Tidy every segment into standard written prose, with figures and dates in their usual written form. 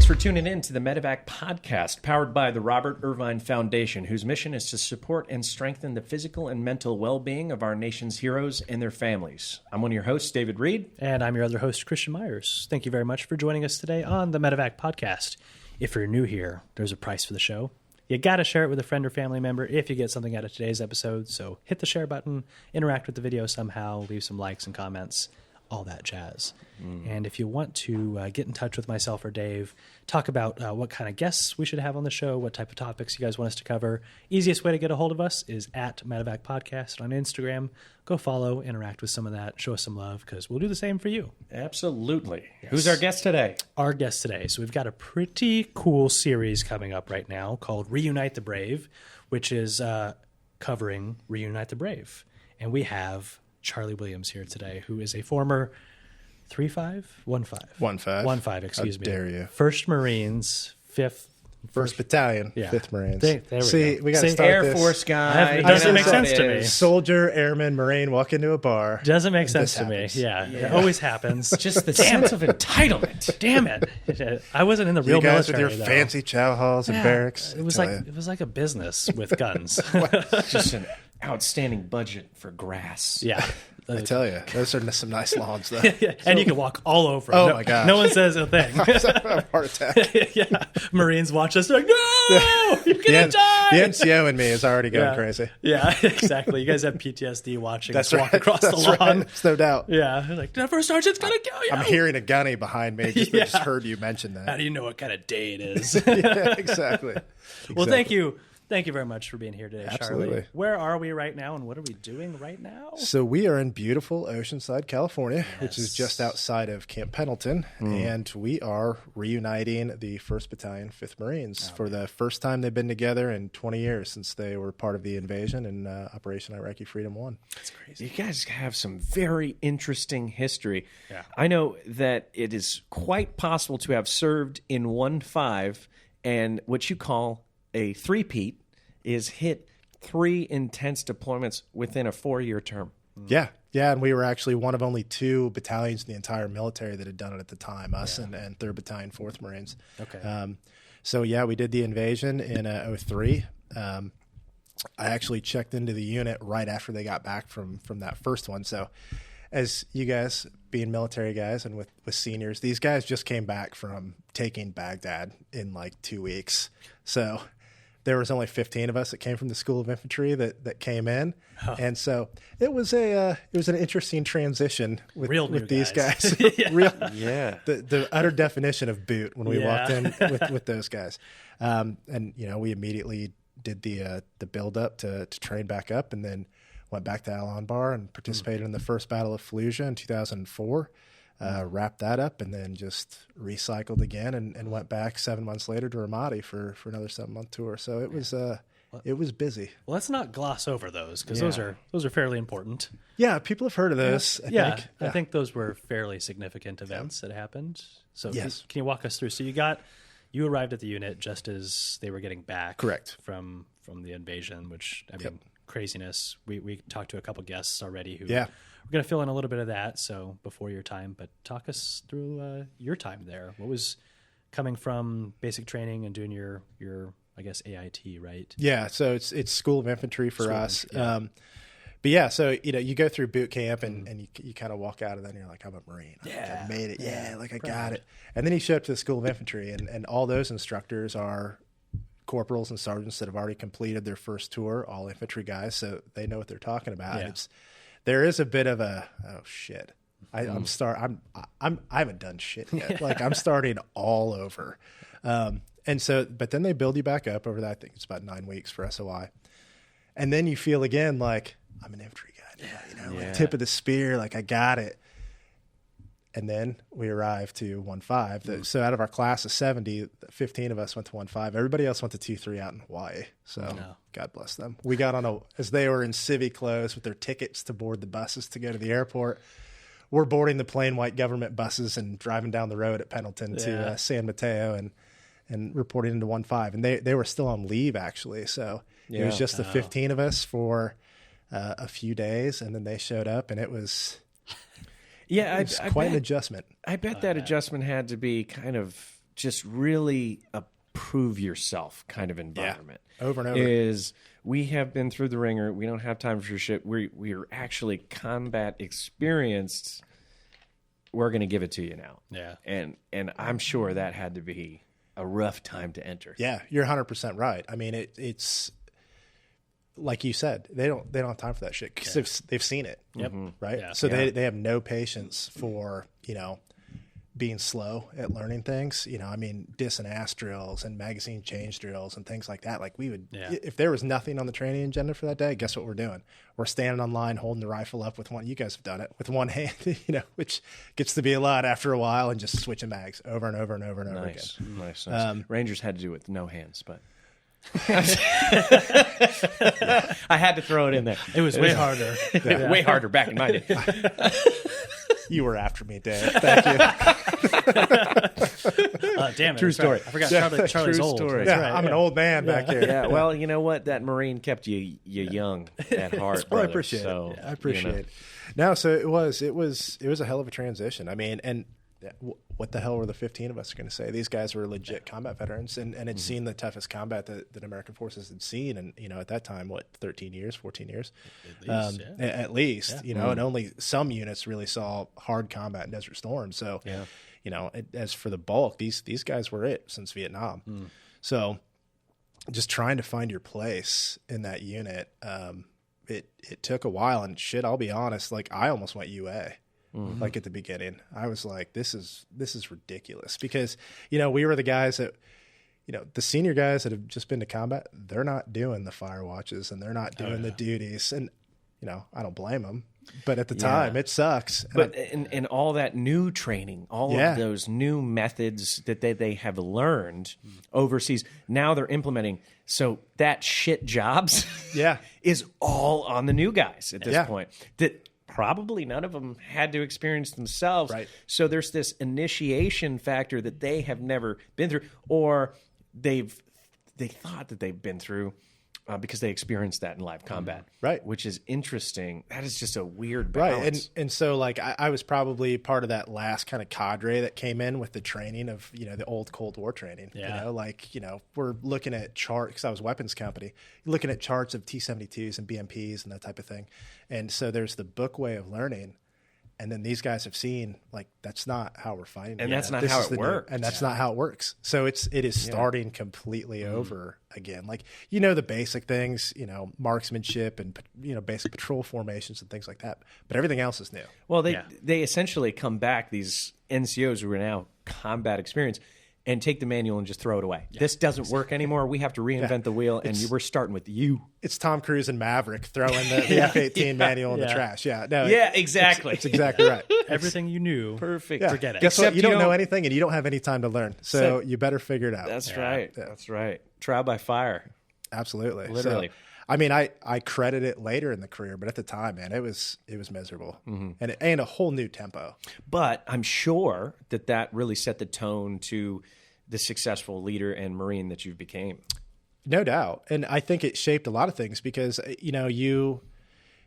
Thanks for tuning in to the Medevac podcast, powered by the Robert Irvine Foundation, whose mission is to support and strengthen the physical and mental well-being of our nation's heroes and their families. I'm one of your hosts, David Reid. And I'm your other host, Christian Meyers. Thank you very much for joining us today on the Medevac podcast. If you're new here, there's a price for the show. You got to share it with a friend or family member if you get something out of today's episode. So hit the share button, interact with the video somehow, leave some likes and comments, all that jazz. And if you want to get in touch with myself or Dave, talk about what kind of guests we should have on the show, what type of topics you guys want us to cover, easiest way to get a hold of us is at Medevac Podcast on Instagram. Go follow, interact with some of that, show us some love, because we'll do the same for you. Absolutely. Yes. Who's our guest today? Our guest today. So we've got a pretty cool series coming up right now called Reunite the Brave, which is covering Reunite the Brave. And we have Charlie Williams here today, who is a former 3-5? 1-5. 1-5. 1-5, excuse me. How dare you. 1st Marines, 1st Battalion, yeah. 5th Marines. There we got to start Air this. Force guy. It doesn't make sense to me. Soldier, airman, Marine walk into a bar. Doesn't make sense to me. Yeah, it always happens. Just the sense of entitlement. Damn it. I wasn't in the real you guys military, with your though. fancy chow halls and barracks. It was like a business with guns. Just an outstanding budget for grass. Yeah. I tell you, those are some nice lawns, though. And you can walk all over. Oh, my gosh. No one says a thing. I have a heart attack. Yeah. Marines watch us. They're like, no! You're going to die! The NCO in me is already going crazy. Yeah, exactly. You guys have PTSD watching us walk right. across the That's lawn. Right. There's no doubt. Yeah. They're like, the first sergeant's going to kill you. I'm hearing a gunny behind me. Just heard you mention that. How do you know what kind of day it is? Yeah, exactly. Well, thank you. Thank you very much for being here today, Absolutely. Charlie. Where are we right now, and what are we doing right now? So we are in beautiful Oceanside, California, which is just outside of Camp Pendleton, and we are reuniting the 1st Battalion, 5th Marines for the first time they've been together in 20 years since they were part of the invasion in Operation Iraqi Freedom 1. That's crazy. You guys have some very interesting history. Yeah. I know that it is quite possible to have served in 1-5, and what you call a threepeat is hit 3 intense deployments within a 4-year term. Yeah, and we were actually one of only 2 battalions in the entire military that had done it at the time, us and 3rd Battalion, 4th Marines. Okay. So, we did the invasion in 2003. I actually checked into the unit right after they got back from that first one. So, as you guys, being military guys and with seniors, these guys just came back from taking Baghdad in like 2 weeks. So there was only 15 of us that came from the School of Infantry that came in. Oh. And so it was an interesting transition with these guys. The utter definition of boot when we walked in with those guys. And we immediately did the build up to train back up, and then went back to Al Anbar and participated in the first Battle of Fallujah in 2004. Wrapped that up, and then just recycled again and went back 7 months later to Ramadi for another 7-month tour. So it was busy. Well, let's not gloss over those, because those are fairly important. Yeah, people have heard of those. I think those were fairly significant events that happened. So yes. Can you walk us through? So you arrived at the unit just as they were getting back. Correct. From the invasion, which I mean, craziness. We talked to a couple guests already who we're going to fill in a little bit of that. So before your time, but talk us through your time there. What was coming from basic training and doing your I guess AIT, right? Yeah. So it's School of Infantry for us. So you go through boot camp and you kind of walk out of that and you're like, I'm a Marine. I made it. I got it. And then you show up to the School of Infantry, and all those instructors are corporals and sergeants that have already completed their first tour, all infantry guys, so they know what they're talking about. Yeah. There is a bit of a shit. I haven't done shit yet. Like I'm starting all over. And so, but then they build you back up over that. I think it's about 9 weeks for SOI. And then you feel again like I'm an infantry guy, like tip of the spear, like I got it. And then we arrived to 1-5. So out of our class of 70, 15 of us went to 1-5. Everybody else went to 2-3 out in Hawaii. So God bless them. We got as they were in civvy clothes with their tickets to board the buses to go to the airport. We're boarding the plain white government buses and driving down the road at Pendleton to San Mateo and reporting into 1-5. And they were still on leave, actually. So it was just the 15 of us for a few days. And then they showed up, and it was... Yeah, it's quite an adjustment. I bet that adjustment had to be kind of just really a prove yourself kind of environment. Over and over. Is we have been through the ringer. We don't have time for shit. We're actually combat experienced. We're going to give it to you now. Yeah. And I'm sure that had to be a rough time to enter. Yeah, you're 100% right. I mean, it's like you said, they don't have time for that shit because they've seen it. Yep. Right. Yeah. So they have no patience for, being slow at learning things. I mean, dis and ass drills and magazine change drills and things like that. Like we would, if there was nothing on the training agenda for that day, guess what we're doing? We're standing on line, holding the rifle up with one. You guys have done it with one hand, which gets to be a lot after a while, and just switching mags over and over and over and over again. Nice. Rangers had to do it with no hands, but I had to throw it in there. It was way harder. Way harder back in my day. You were after me, Dave. Thank you. Damn it. True story. Right. I forgot Charlie's True old. story. That's Yeah, right. I'm an old man back here. Yeah, well, you know what? That Marine kept you young at heart. Well, I brother. appreciate So, it. I appreciate it. No, so it was a hell of a transition. I mean, and what the hell were the 15 of us going to say? These guys were legit combat veterans and had seen the toughest combat that American forces had seen. And, at that time, 13 years, 14 years? At least, and only some units really saw hard combat in Desert Storm. So, as for the bulk, these guys were it since Vietnam. So just trying to find your place in that unit, it took a while. And shit, I'll be honest, like I almost went UA. Like at the beginning, I was like, this is ridiculous because, we were the guys that, the senior guys that have just been to combat, they're not doing the fire watches and they're not doing the duties. And, I don't blame them, but at the time it sucks. But and all that new training, all of those new methods that they have learned overseas, now they're implementing. So that shit jobs is all on the new guys at this point. That probably none of them had to experience themselves. Right. So there's this initiation factor that they have never been through, or they thought that they've been through because they experienced that in live combat. Right. Which is interesting. That is just a weird balance. Right. And so like I was probably part of that last kind of cadre that came in with the training of, the old Cold War training. Yeah. We're looking at charts because I was weapons company, looking at charts of T-72s and BMPs and that type of thing. And so there's the book way of learning. And then these guys have seen like that's not how we're fighting, and that's not how it works, and that's not how it works. So it is starting completely over again. Like the basic things, marksmanship and basic patrol formations and things like that. But everything else is new. Well, they essentially come back, these NCOs who are now combat experienced, and take the manual and just throw it away. Yeah. This doesn't work anymore. We have to reinvent the wheel, and we're starting with you. It's Tom Cruise and Maverick throwing the F-18 manual in the trash. Yeah, no, exactly. It's exactly right. Everything you knew, perfect. Yeah. Forget it. Guess what? You don't know anything, and you don't have any time to learn. So you better figure it out. That's right. Yeah. That's right. Trial by fire. Absolutely. Literally. So, I mean, I credit it later in the career, but at the time, man, it was miserable, and a whole new tempo. But I'm sure that really set the tone to the successful leader and Marine that you became. No doubt. And I think it shaped a lot of things because, you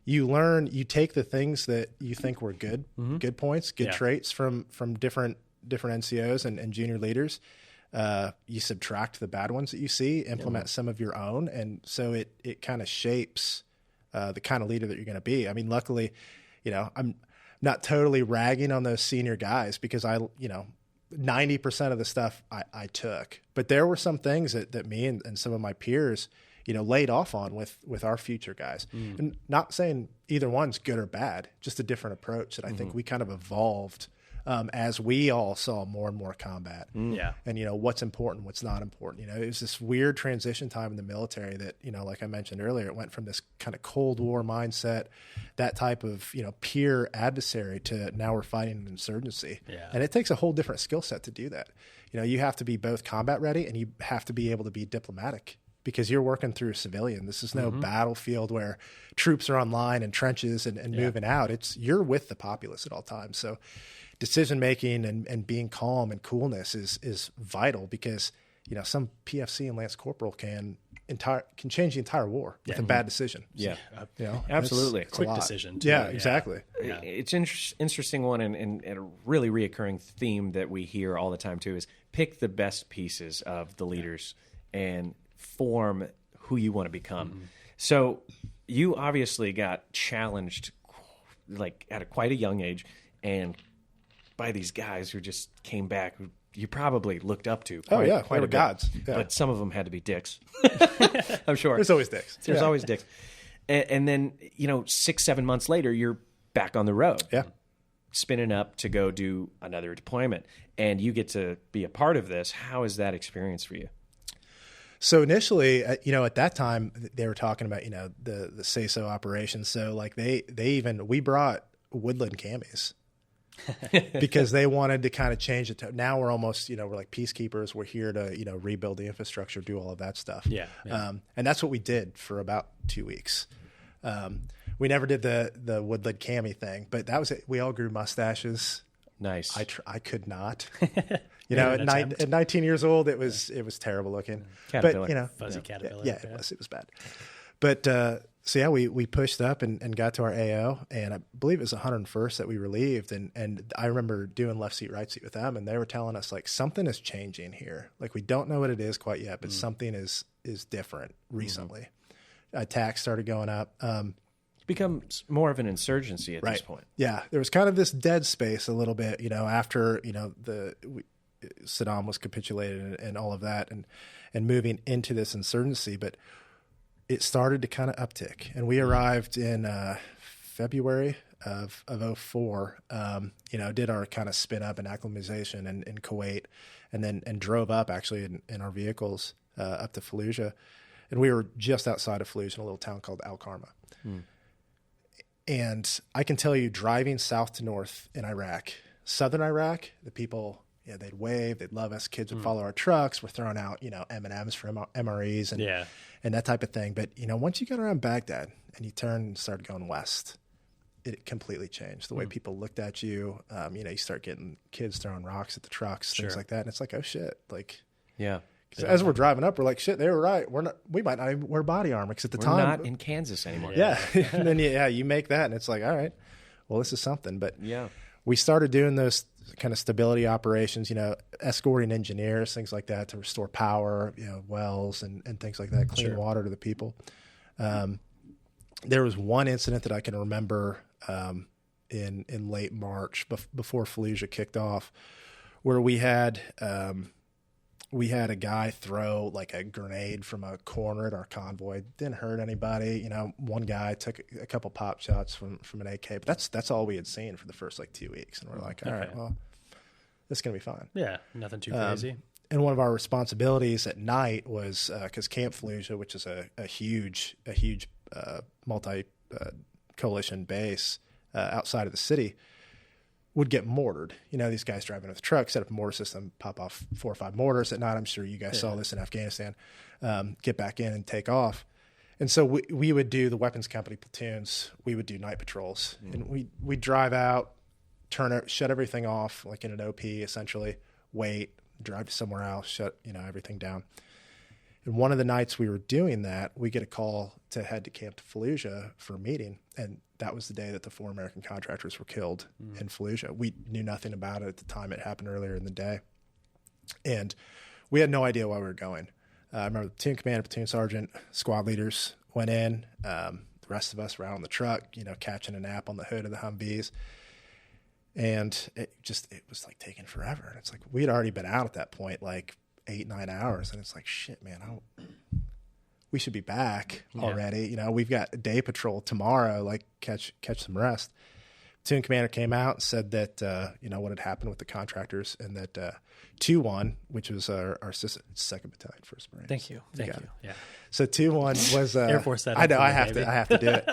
learn, you take the things that you think were good points, good traits from different NCOs and junior leaders. You subtract the bad ones that you see, implement some of your own. And so it kind of shapes the kind of leader that you're going to be. I mean, luckily, I'm not totally ragging on those senior guys because 90% of the stuff I took, but there were some things that me and some of my peers, laid off on with our future guys. And not saying either one's good or bad, just a different approach that I think we kind of evolved as we all saw more and more combat. Yeah. And, what's important, what's not important. It was this weird transition time in the military that, like I mentioned earlier, it went from this kind of Cold War mindset, that type of, peer adversary to now we're fighting an insurgency. Yeah. And it takes a whole different skill set to do that. You have to be both combat ready and you have to be able to be diplomatic because you're working through a civilian. This is no battlefield where troops are on line and trenches and moving out. You're with the populace at all times. So decision making and being calm and coolness is vital because some PFC and Lance Corporal can can change the entire war with a bad decision. Yeah, You know, absolutely. it's a Quick lot. decision, too. Yeah, Yeah. exactly. Yeah. It's an interesting one, and a really reoccurring theme that we hear all the time too is pick the best pieces of the leaders and form who you want to become. So you obviously got challenged like at quite a young age, and by these guys who just came back, who you probably looked up to. Oh, yeah. Quite They a were bit. gods. Yeah. But some of them had to be dicks. I'm sure. There's always dicks. There's always dicks. And then, 6-7 months later, you're back on the road. Yeah. Spinning up to go do another deployment. And you get to be a part of this. How is that experience for you? So initially, at that time, they were talking about, the SASO operations. So like we brought woodland camis because they wanted to kind of change it. Now we're almost, we're like peacekeepers. We're here to, rebuild the infrastructure, do all of that stuff. Yeah. And that's what we did for about 2 weeks. We never did the woodland cami thing, but that was it. We all grew mustaches. Nice. I could not. At 19 years old, it was terrible looking. Caterpillar. But Fuzzy caterpillar. yeah, it was bad. But so yeah, we pushed up and got to our AO, and I believe it was 101st that we relieved, and I remember doing left seat, right seat with them, and they were telling us like something is changing here. Like we don't know what it is quite yet, but something is different recently. Attacks started going up. It becomes more of an insurgency at this point. Yeah, there was kind of this dead space a little bit, after Saddam was capitulated and all of that, and moving into this insurgency, but it started to kind of uptick, and we arrived in February of 04. Did our kind of spin up and acclimatization in Kuwait, and drove up actually in our vehicles up to Fallujah, and we were just outside of Fallujah in a little town called Al Karma. And I can tell you, driving south to north in Iraq, southern Iraq, the people, they'd wave, they'd love us. Kids would follow our trucks. We're throwing out, M&Ms for MREs and that type of thing. But, once you got around Baghdad and you started going west, it completely changed the way people looked at you. You start getting kids throwing rocks at the trucks, things like that. And it's like, oh shit. Like, Yeah. as we're driving up, we're like, shit, they were right. We might not even wear body armor because at the We're time, not in Kansas anymore. yeah. And then you make that, and it's like, all right, well, this is something. But Yeah. we started doing those kind of stability operations, escorting engineers, things like that, to restore power, wells and things like that, clean water to the people. There was one incident that I can remember in late March before Fallujah kicked off, where we had a guy throw like a grenade from a corner at our convoy. Didn't hurt anybody. One guy took a couple pop shots from an AK, but that's all we had seen for the first like 2 weeks. And we're like, all right, well, this is going to be fine. Yeah, nothing too crazy. And one of our responsibilities at night was, because Camp Fallujah, which is a huge multi-coalition base outside of the city, would get mortared. These guys driving with a truck, set up a mortar system, pop off 4 or 5 mortars at night. I'm sure you guys saw this in Afghanistan. Get back in and take off. And so we would do the weapons company platoons. We would do night patrols, and we'd drive out, shut everything off, like in an OP essentially, wait, drive to somewhere else, shut everything down. And one of the nights we were doing that, we get a call to head to Camp Fallujah for a meeting, and that was the day that the 4 American contractors were killed in Fallujah. We knew nothing about it at the time. It happened earlier in the day, and we had no idea why we were going. I remember the platoon commander, platoon sergeant, squad leaders went in. The rest of us were out on the truck, catching a nap on the hood of the Humvees. And it was like taking forever. And it's like, we'd already been out at that point, like 8-9 hours. And it's like, shit, man, we should be back already. We've got a day patrol tomorrow, like catch some rest. Platoon commander came out and said that, what had happened with the contractors, and that 2-1, which was our second battalion, 1st Marines. Thank you. Yeah. So 2-1 was Air Force. I know I have to do it.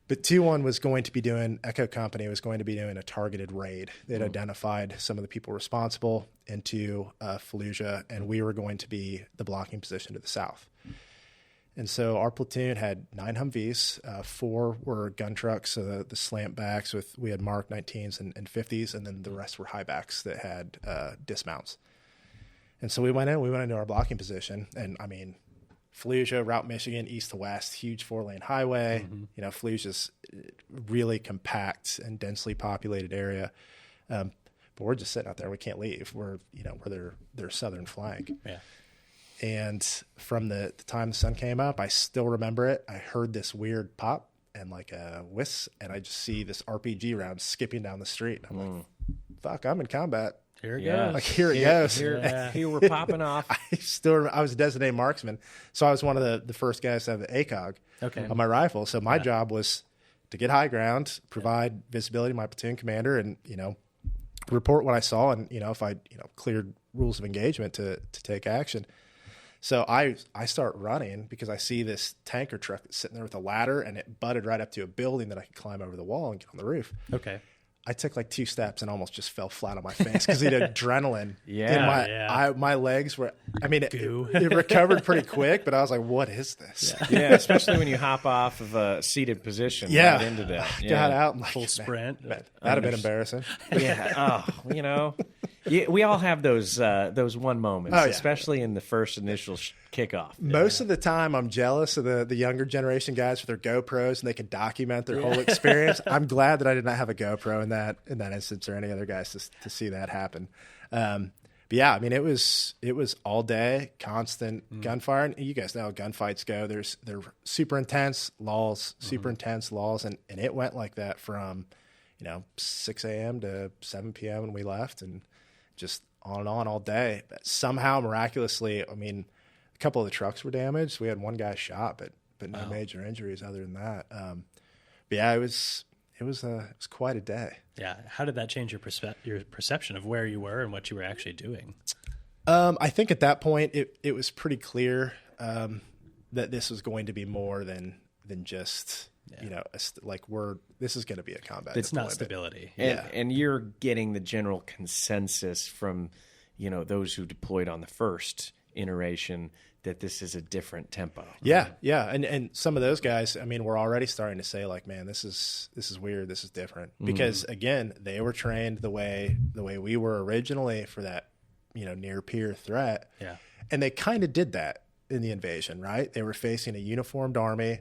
But 2-1 was going to be doing, Echo Company was going to be doing a targeted raid. They'd identified some of the people responsible into Fallujah, and we were going to be the blocking position to the south. And so our platoon had 9 Humvees, 4 were gun trucks, so the slant backs we had Mark 19s and 50s, and then the rest were high backs that had dismounts. And so we went into our blocking position, and I mean, Fallujah, Route Michigan, east to west, huge 4-lane highway. You know, Fallujah's really compact and densely populated area. But we're just sitting out there. We can't leave. We're their southern flank. Yeah. And from the time the sun came up, I still remember it. I heard this weird pop and like a whiz, and I just see this RPG round skipping down the street. I'm like, fuck, I'm in combat. Here it Yeah. goes. Like, here it goes. Here we're popping off. I was a designated marksman, so I was one of the first guys to have the ACOG on my rifle. So my job was to get high ground, provide visibility to my platoon commander, and report what I saw, and if I cleared rules of engagement to take action. So I start running because I see this tanker truck that's sitting there with a ladder, and it butted right up to a building that I could climb over the wall and get on the roof. Okay. I took like 2 steps and almost just fell flat on my face because the adrenaline Yeah. in my legs were, it recovered pretty quick, but I was like, what is this? Yeah, especially when you hop off of a seated position right into that. Yeah. Got out and like, Full sprint. that'd have been embarrassing. Yeah. We all have those one moments, especially in the first initial kickoff. Most of the time, I'm jealous of the younger generation guys with their GoPros, and they can document their whole experience. I'm glad that I did not have a GoPro in that instance, or any other guys to see that happen. But yeah, it was all day, constant gunfire. And you guys know how gunfights go. They're super intense lulls, and it went like that from 6 a.m. to 7 p.m. when we left, and just on and on all day. But somehow, miraculously, a couple of the trucks were damaged. We had one guy shot, but no major injuries other than that. But yeah, it was quite a day. Yeah. How did that change your perception of where you were and what you were actually doing? I think at that point it was pretty clear that this was going to be more than just this is going to be a combat. It's deployment. not stability. And you're getting the general consensus from those who deployed on the first iteration that this is a different tempo. Yeah. And some of those guys, we're already starting to say like, man, this is weird. This is different. Because again, they were trained the way we were originally for that, near peer threat. Yeah. And they kind of did that in the invasion, right? They were facing a uniformed army,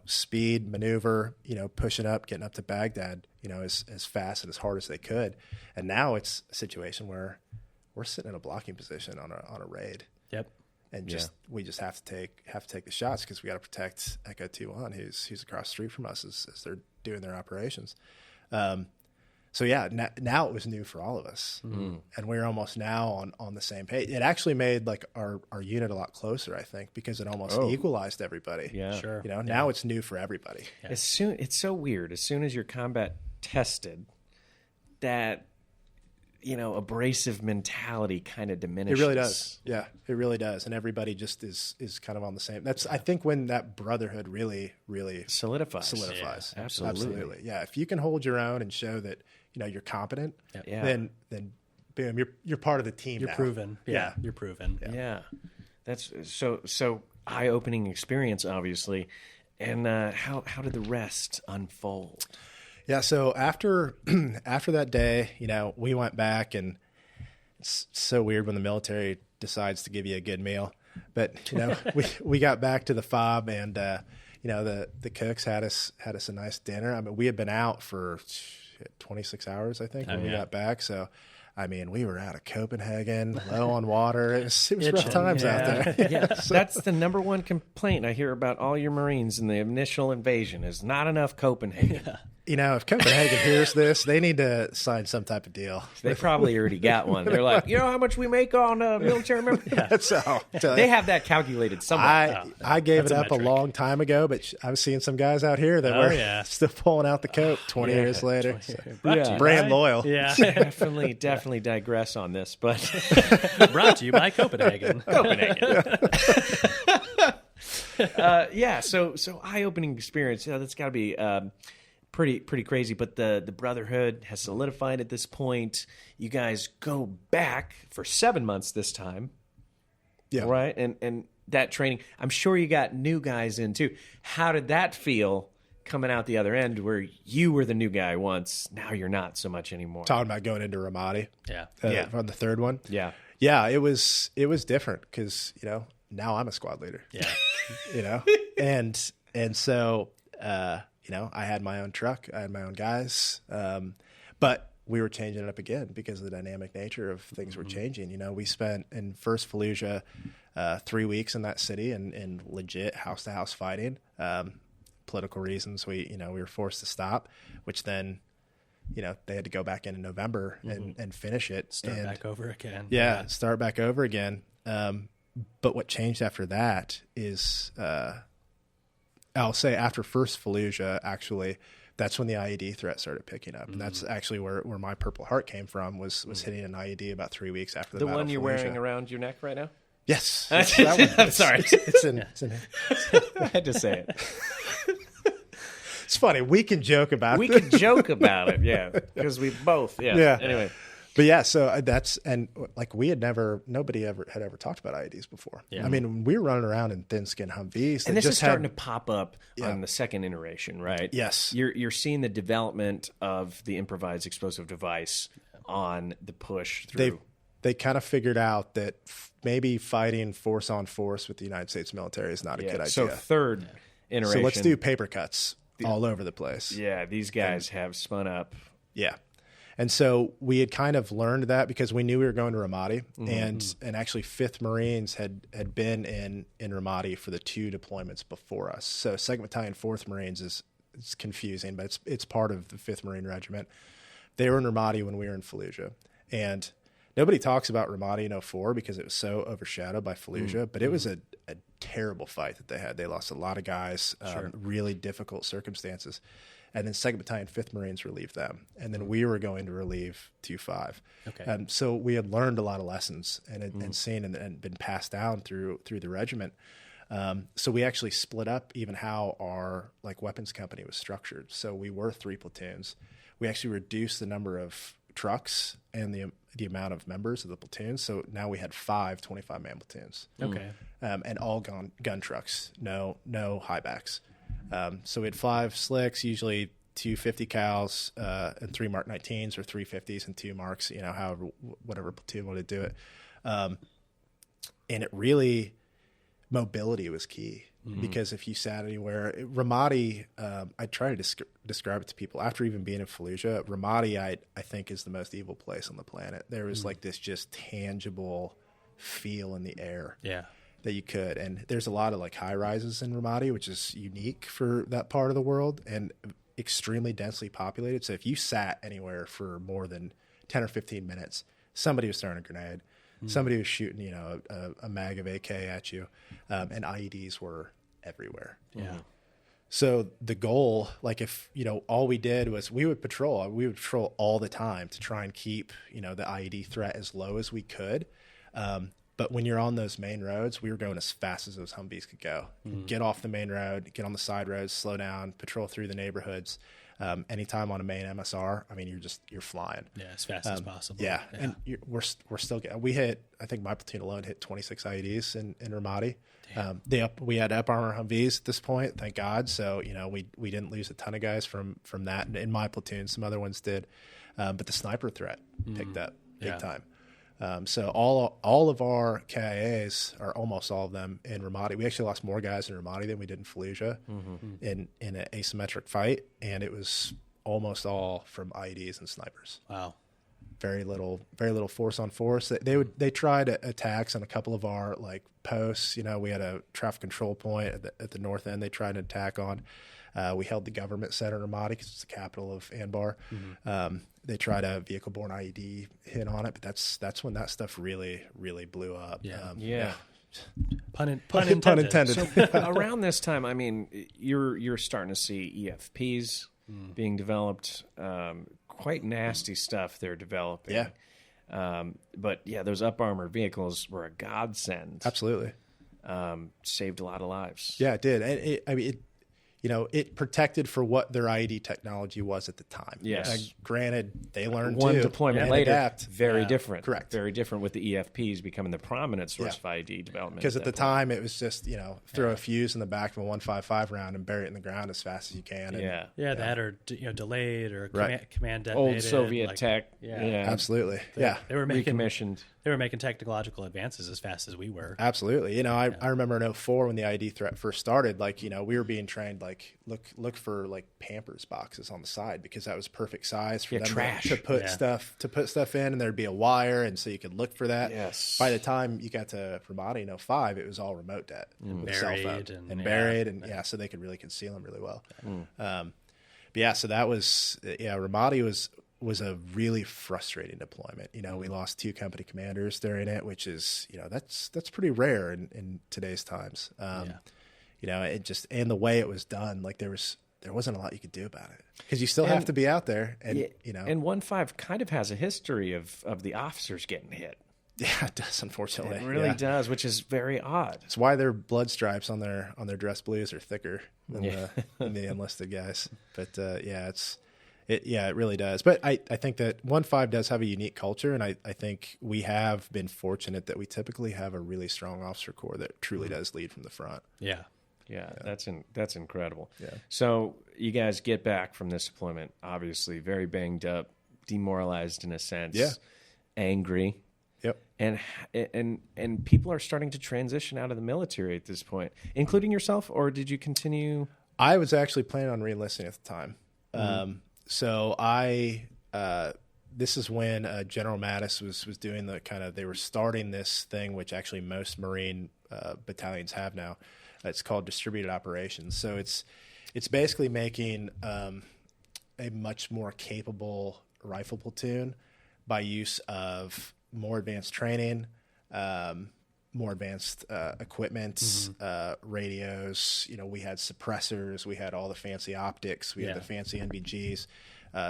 speed, maneuver, pushing up, getting up to Baghdad, as fast and as hard as they could. And now it's a situation where we're sitting in a blocking position on a raid. Yep. And we just have to take the shots because we got to protect Echo 2-1, who's across the street from us as they're doing their operations. So yeah, now it was new for all of us, and we're almost now on the same page. It actually made like our unit a lot closer, I think, because it almost equalized everybody. Yeah, sure. Now it's new for everybody. Yeah. It's so weird. As soon as you're combat tested, that abrasive mentality kind of diminishes. It really does. Yeah, it really does, and everybody just is kind of on the same. That's I think when that brotherhood really solidifies. Yeah, absolutely. Yeah, if you can hold your own and show that you're competent, then boom, you're part of the team. You're now. proven. Yeah, you're proven. Yeah. That's so eye-opening experience, obviously. And how did the rest unfold? Yeah, so after that day, we went back, and it's so weird when the military decides to give you a good meal. But we got back to the FOB, and the cooks had us a nice dinner. We had been out for 26 hours, I think, when we got back. So we were out of Copenhagen, low on water. It was rough times out there. Yeah, so that's the number one complaint I hear about all your Marines in the initial invasion is not enough Copenhagen. Yeah. If Copenhagen hears this, they need to sign some type of deal. They probably already got one. They're like, how much we make on military members? So they have that calculated somewhere. I gave it up a long time ago, but I was seeing some guys out here that were still pulling out the coat 20 years later. Brand loyal. Yeah, definitely digress on this, but brought to you by Copenhagen. So eye-opening experience. That's got to be pretty crazy. But the brotherhood has solidified at this point. You guys go back for 7 months this time, right? And that training. I'm sure you got new guys in too. How did that feel coming out the other end, where you were the new guy once, now you're not so much anymore? Talking about going into Ramadi, yeah, on the third one, yeah. It was different because now I'm a squad leader. Yeah. And so, I had my own truck, I had my own guys, but we were changing it up again because of the dynamic nature of things were changing. We spent in First Fallujah 3 weeks in that city and legit house to house fighting. Political reasons, we were forced to stop, which then, they had to go back in November and finish it. Start back over again. Yeah, start back over again. But what changed after that is, I'll say after First Fallujah, actually, that's when the IED threat started picking up. And that's actually where my Purple Heart came from, was hitting an IED about 3 weeks after the Battle one of you're Fallujah. wearing around your neck right now? Yes. I'm sorry. It's in I had to say it. It's funny. We can joke about We it. could joke about it, yeah, because we both, Yeah. Anyway. But yeah, so nobody had ever talked about IEDs before. Yeah. I mean, we were running around in thin skin Humvees. And this is starting to pop up Yeah. on the second iteration, right? Yes. You're seeing the development of the improvised explosive device on the push through. They kind of figured out that maybe fighting force on force with the United States military is not a good idea. So third iteration. So let's do paper cuts all over the place. Yeah, these guys have spun up. Yeah. And so we had kind of learned that because we knew we were going to Ramadi, and actually 5th Marines had been in Ramadi for the 2 deployments before us. So 2nd Battalion, 4th Marines it's confusing, but it's part of the 5th Marine Regiment. They were in Ramadi when we were in Fallujah. And nobody talks about Ramadi in 04 because it was so overshadowed by Fallujah, but it was a terrible fight that they had. They lost a lot of guys, really difficult circumstances. And then 2nd Battalion, 5th Marines relieved them. And then we were going to relieve 2-5. Okay. So we had learned a lot of lessons and seen and been passed down through the regiment. So we actually split up even how our weapons company was structured. So we were 3 platoons. We actually reduced the number of trucks and the amount of members of the platoon. So now we had 5 25-man platoons. Okay. And all gun trucks, no high backs. So we had 5 slicks, usually 2 50 cals and 3 Mark 19s or 3 50s and 2 Marks, however, whatever platoon wanted to do it. And it really, mobility was key. Because if you sat anywhere, Ramadi, I try to describe it to people after even being in Fallujah. Ramadi, I think, is the most evil place on the planet. There was this just tangible feel in the air. Yeah. That you could. And there's a lot of high rises in Ramadi, which is unique for that part of the world and extremely densely populated. So if you sat anywhere for more than 10 or 15 minutes, somebody was throwing a grenade. Somebody was shooting, a mag of AK at you, and IEDs were everywhere. Yeah. So the goal, if, all we did was we would patrol all the time to try and keep, the IED threat as low as we could. But when you're on those main roads, we were going as fast as those Humvees could go. Get off the main road, get on the side roads, slow down, patrol through the neighborhoods. Anytime on a main MSR, I mean, you're flying. Yeah, as fast as possible. Yeah. And we're still getting, we hit, I think my platoon alone hit 26 IEDs in Ramadi. We had up armor Humvees at this point, thank God. So, we didn't lose a ton of guys from that in my platoon. Some other ones did. But the sniper threat picked up big time. So all of our KIAs, or almost all of them, in Ramadi. We actually lost more guys in Ramadi than we did in Fallujah in an asymmetric fight, and it was almost all from IEDs and snipers. Wow. Very little force on force. They tried attacks on a couple of our posts. We had a traffic control point at the north end. They tried an attack on. We held the government center in Ramadi because it's the capital of Anbar. They tried a vehicle-borne IED hit on it, but that's when that stuff really, really blew up. Yeah. Pun Pun intended. So around this time, I mean, you're starting to see EFPs being developed. Quite nasty stuff they're developing. Yeah. But yeah, those up armor vehicles were a godsend. Absolutely. Saved a lot of lives. Yeah, it did. It protected for what their IED technology was at the time. Yes. Granted, they learned One too, deployment and later, adapt. very different. Correct. Very different with the EFPs becoming the prominent source of IED development. Because at the time, it was just, throw a fuse in the back of a 155 round and bury it in the ground as fast as you can. And, that or delayed or Right. command detonated. Old Soviet tech. Yeah. Absolutely. They were making Recommissioned. They were making technological advances as fast as we were. Absolutely. You know, I remember in 2004 when the ID threat first started, like, you know, we were being trained, like, look for like Pampers boxes on the side, because that was perfect size for them trash. to put stuff in, and there'd be a wire. And so you could look for that. Yes. By the time you got to Ramadi in 2005, it was all remote det with a cell phone and buried. And so they could really conceal them really well. But yeah, so that was, Ramadi was a really frustrating deployment. You know, we lost 2 company commanders during it, which is, you know, that's pretty rare in today's times. You know, it just, and the way it was done, like there wasn't a lot you could do about it, because you still have to be out there. And, you know, and 1.5 kind of has a history of the officers getting hit. Yeah, it does, unfortunately. It really does, which is very odd. It's why their blood stripes on their dress blues are thicker than the enlisted guys. But it really does. But I think that 1.5 does have a unique culture, and I think we have been fortunate that we typically have a really strong officer corps that truly does lead from the front. Yeah. That's incredible. Yeah. So you guys get back from this deployment, obviously very banged up, demoralized in a sense, angry. Yep. And people are starting to transition out of the military at this point, including yourself, or did you continue? I was actually planning on re-enlisting at the time. So this is when General Mattis was doing the they were starting this thing, which actually most Marine battalions have now. It's called distributed operations. So it's basically making a much more capable rifle platoon by use of more advanced training, more advanced equipment, radios. You know, we had suppressors, we had all the fancy optics, we had the fancy NVGs.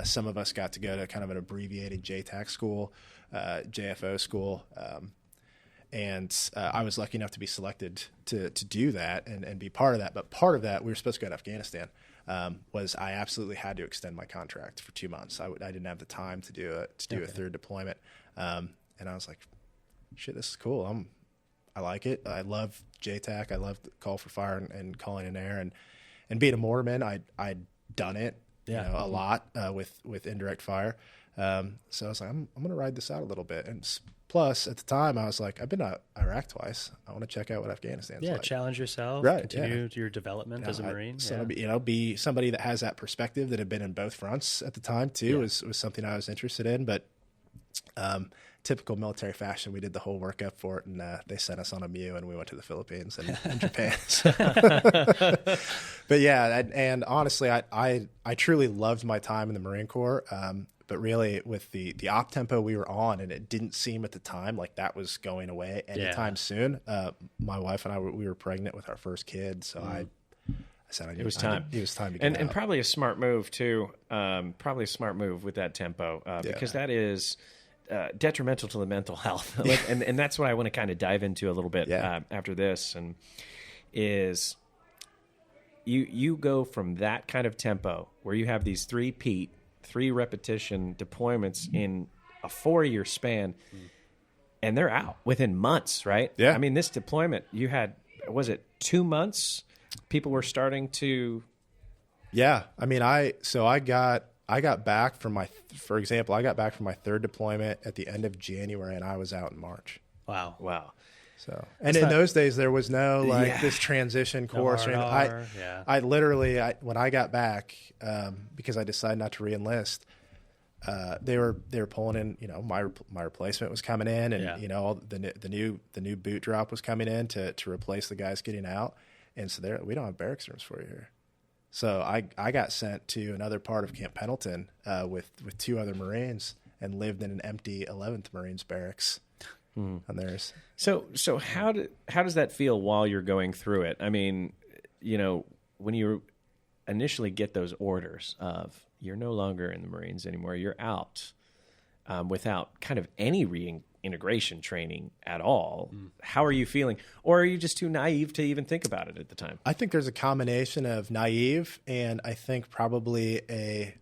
Some of us got to go to kind of an abbreviated JTAC school, JFO school. And I was lucky enough to be selected to do that and be part of that. But part of that, we were supposed to go to Afghanistan, was I absolutely had to extend my contract for 2 months. I didn't have the time to do a third deployment. And I was like, shit, this is cool. I like it. I love JTAC. I love the call for fire and calling in air. And being a mortarman, I'd done it a lot with indirect fire. So I was like, I'm going to ride this out a little bit. And plus, at the time, I was like, I've been to Iraq twice. I want to check out what Afghanistan's like. Challenge yourself. Right. Continue your development as a Marine. Be somebody that has that perspective that had been in both fronts at the time too was something I was interested in. But typical military fashion, we did the whole workup for it, and they sent us on a MEU, and we went to the Philippines and Japan. But yeah, and honestly, I truly loved my time in the Marine Corps. But really, with the op tempo we were on, and it didn't seem at the time like that was going away anytime soon. My wife and I, we were pregnant with our first kid, so I said it was time. It was time to get out. And probably a smart move too. Probably a smart move with that tempo because that is detrimental to the mental health. and that's what I want to kind of dive into a little bit after this. And is you go from that kind of tempo where you have these 3 repetition deployments in a 4-year span, and they're out within months, right? Yeah. I mean, this deployment, you had, was it 2 months? People were starting to. Yeah. I mean, I got back from I got back from my third deployment at the end of January, and I was out in March. Wow. So, and in those days, there was no this transition course. No I literally, when I got back, because I decided not to re-enlist, they were pulling in. My replacement was coming in, and all the new boot drop was coming in to replace the guys getting out, and so we don't have barracks rooms for you here. So I got sent to another part of Camp Pendleton with 2 other Marines and lived in an empty 11th Marines barracks. On theirs. So how does that feel while you're going through it? I mean, when you initially get those orders of you're no longer in the Marines anymore, you're out without kind of any reintegration training at all. How are you feeling? Or are you just too naive to even think about it at the time? I think there's a combination of naive and I think probably a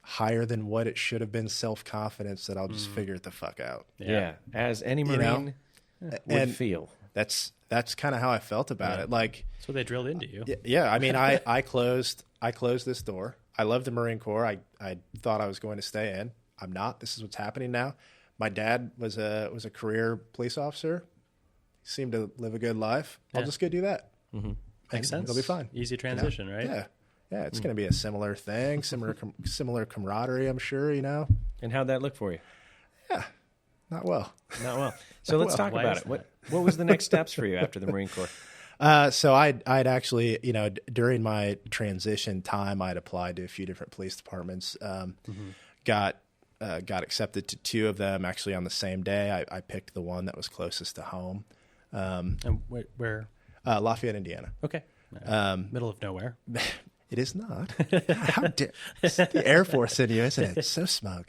higher than what it should have been self-confidence that I'll just figure it the fuck out. Yeah. As any Marine would feel. That's kind of how I felt about it. Like, that's what they drilled into you. Yeah. I mean, I closed this door. I love the Marine Corps. I thought I was going to stay in. I'm not. This is what's happening now. my dad was a career police officer. He seemed to live a good life. I'll just go do that. Mm-hmm. Makes sense. It'll be fine. Easy transition, right? Yeah. Yeah, it's going to be a similar thing, similar camaraderie, I'm sure, And how'd that look for you? Yeah, not well. Not well. So let's talk about it. What was the next steps for you after the Marine Corps? So I'd actually, during my transition time, I'd applied to a few different police departments. Got accepted to 2 of them actually on the same day. I picked the one that was closest to home. And where? Lafayette, Indiana. Okay. Middle of nowhere. It is not. How dare it's the Air Force in you, isn't it? It's so smug.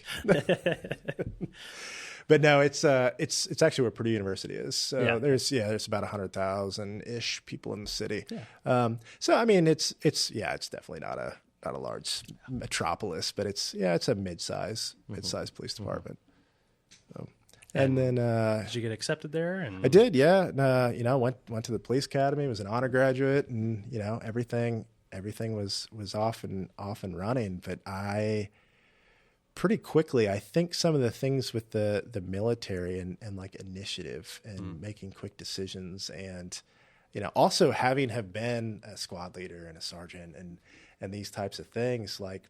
But no, it's actually where Purdue University is. So there's about 100,000-ish people in the city. Yeah. So I mean, it's definitely not a large metropolis, but it's a mid-size police department. So, and then did you get accepted there? And I did, yeah. Went to the police academy. Was an honor graduate, and everything was off and running. But I pretty quickly, I think some of the things with the military and like initiative and making quick decisions, and also having have been a squad leader and a sergeant and these types of things, like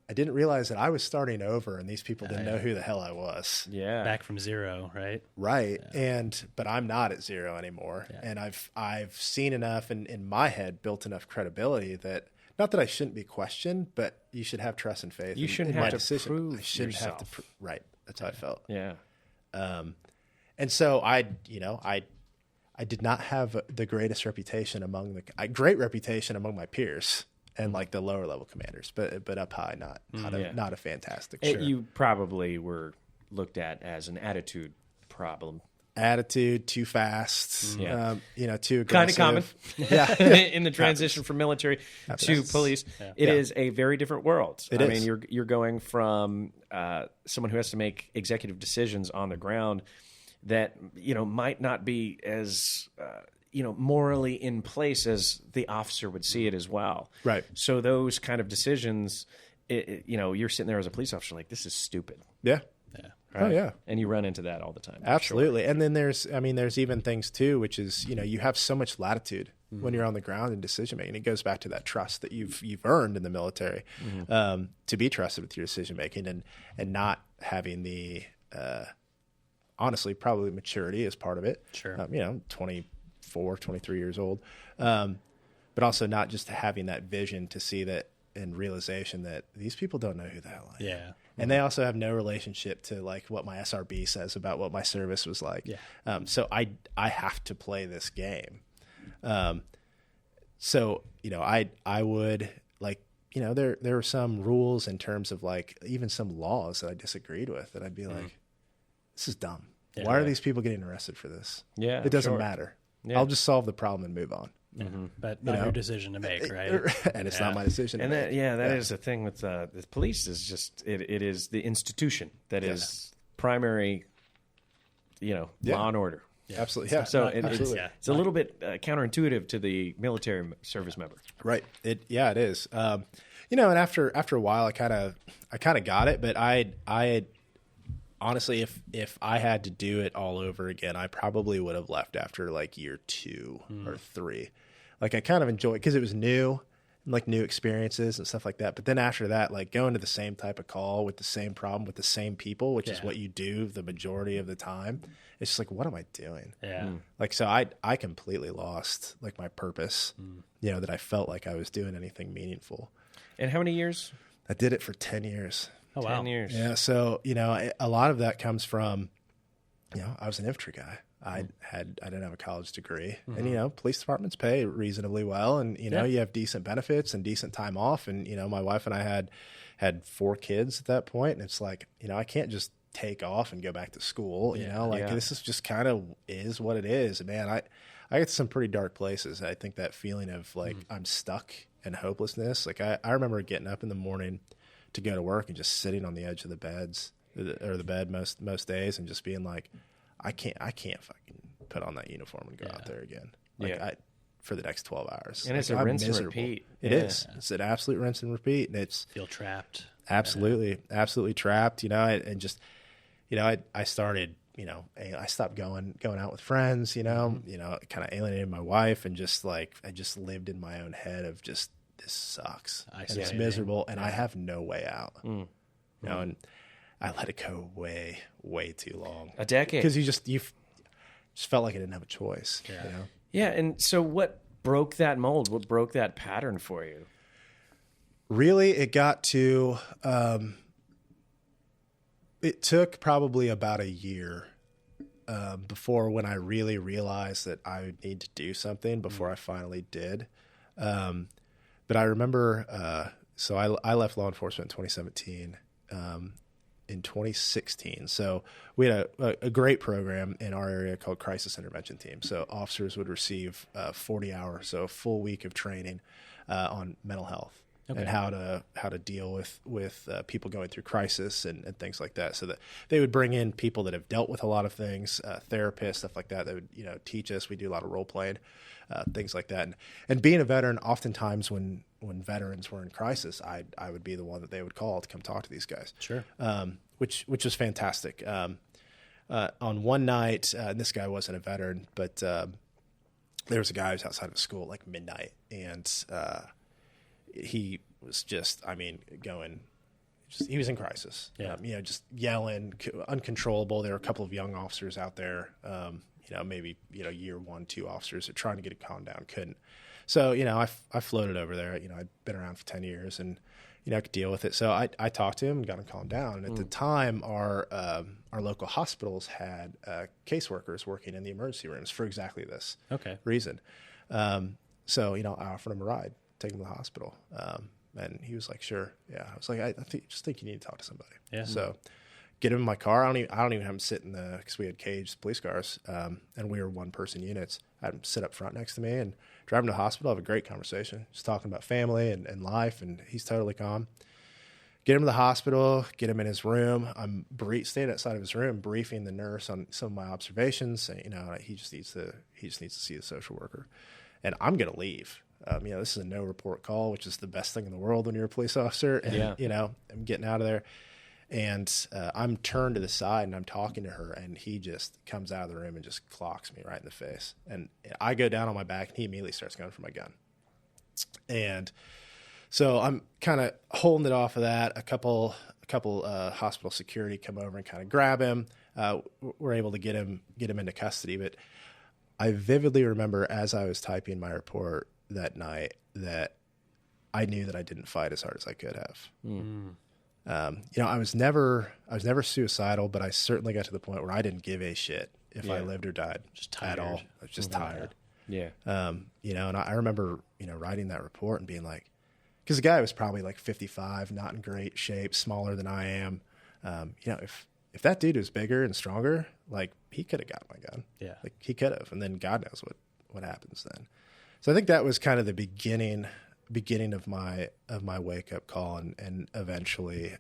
I didn't realize that I was starting over and these people didn't know who the hell I was. Yeah. Back from zero, right? Right. Yeah. But I'm not at zero anymore. Yeah. And I've seen enough and in my head built enough credibility that, not that I shouldn't be questioned, but you should have trust and faith. You shouldn't have to prove I shouldn't yourself. have to right. That's how I felt. Yeah. And so I did not have the greatest reputation among my peers and like the lower level commanders, but up high, not a fantastic. Sure. You probably were looked at as an attitude problem. Attitude, too fast, too aggressive. Kind of common, in the transition from military to police. Yeah. It is a very different world. I mean, you're going from someone who has to make executive decisions on the ground that might not be as morally in place as the officer would see it as well. Right. So those kind of decisions, you're sitting there as a police officer like, this is stupid. Yeah. Yeah. Right? Oh yeah. And you run into that all the time. Absolutely. Sure. And then there's even things too, which is, you have so much latitude when you're on the ground in decision making. It goes back to that trust that you've earned in the military, to be trusted with your decision making and not having the, honestly, probably maturity is part of it. Sure. 24, 23 years old. But also not just having that vision to see that and realization that these people don't know who the hell I am. Yeah. And they also have no relationship to like what my SRB says about what my service was like. Yeah. So I have to play this game. So, I would like, there were some rules in terms of like even some laws that I disagreed with, and I'd be like, this is dumb. Yeah. Why are these people getting arrested for this? Yeah. It doesn't matter. Yeah. I'll just solve the problem and move on. Mm-hmm. But not your decision to make, right? And it's not my decision. And that is the thing with the police is just it is the institution that is primary, law and order. Yeah. Absolutely. Yeah. So absolutely. It's a little bit counterintuitive to the military service member. Right. It is. And after a while, I kind of got it, but I honestly, if I had to do it all over again, I probably would have left after like year 2 or 3. Like I kind of enjoyed because it was new and like new experiences and stuff like that. But then after that, like going to the same type of call with the same problem with the same people, which is what you do the majority of the time. It's just like, what am I doing? Yeah. Like, so I completely lost like my purpose, that I felt like I was doing anything meaningful. And how many years? I did it for 10 years. Oh, wow. 10 years. Yeah. So, a lot of that comes from, I was an infantry guy. I didn't have a college degree, and police departments pay reasonably well, and you have decent benefits and decent time off, and my wife and I had 4 kids at that point, and it's like I can't just take off and go back to school, this is just kind of is what it is. And man, I get to some pretty dark places. I think that feeling of like I'm stuck and hopelessness. Like I remember getting up in the morning to go to work and just sitting on the edge of the bed most days and just being like, I can't fucking put on that uniform and go out there again. Like for the next 12 hours. And it's a rinse and repeat. It is. It's an absolute rinse and repeat. And it's feel trapped. Absolutely. Absolutely trapped, and just, I started, I stopped going out with friends, kind of alienated my wife, and just like, I just lived in my own head of just, this sucks. And it's miserable, and I have no way out. And I let it go way, way too long. A decade. Because you just felt like I didn't have a choice. Yeah. And so what broke that mold? What broke that pattern for you? Really, it got to, it took probably about a year before when I really realized that I would need to do something before I finally did. But I remember, so I left law enforcement in 2017. In 2016. So we had a great program in our area called Crisis Intervention Team. So officers would receive 40 hours, so a full week of training on mental health and how to deal with people going through crisis and things like that. So that they would bring in people that have dealt with a lot of things, therapists, stuff like that. They would teach us. We do a lot of role playing, things like that. And being a veteran, oftentimes when veterans were in crisis, I would be the one that they would call to come talk to these guys. Sure. Which was fantastic. On one night, and this guy wasn't a veteran, but there was a guy who was outside of a school at like midnight, and he was just, he was in crisis. Just yelling, uncontrollable. There were a couple of young officers out there, maybe year 1, 2 officers that trying to get it calmed down, couldn't. So, I floated over there. I'd been around for 10 years and, I could deal with it. So I talked to him and got him calmed down. And at the time, our local hospitals had caseworkers working in the emergency rooms for exactly this reason. So, I offered him a ride, take him to the hospital. And he was like, sure. Yeah. I was like, I think you need to talk to somebody. Yeah. So get him in my car. I don't even have him sit in because we had caged police cars, and we were 1-person units. I had him sit up front next to me and drive him to the hospital, have a great conversation, just talking about family and life, and he's totally calm. Get him to the hospital, get him in his room. I'm staying outside of his room, briefing the nurse on some of my observations. And, he just needs to see the social worker, and I'm going to leave. This is a no report call, which is the best thing in the world when you're a police officer. And, I'm getting out of there. And I'm turned to the side and I'm talking to her, and he just comes out of the room and just clocks me right in the face. And I go down on my back and he immediately starts going for my gun. And so I'm kind of holding it off of that. A couple hospital security come over and kind of grab him. We're able to get him into custody. But I vividly remember as I was typing my report that night that I knew that I didn't fight as hard as I could have. I was never suicidal, but I certainly got to the point where I didn't give a shit if I lived or died at all. I was just tired. Yeah. And I remember, writing that report and being like, because the guy was probably like 55, not in great shape, smaller than I am. If that dude was bigger and stronger, like he could have got my gun. Yeah. Like he could have, and then God knows what happens then. So I think that was kind of the beginning of my wake up call, and eventually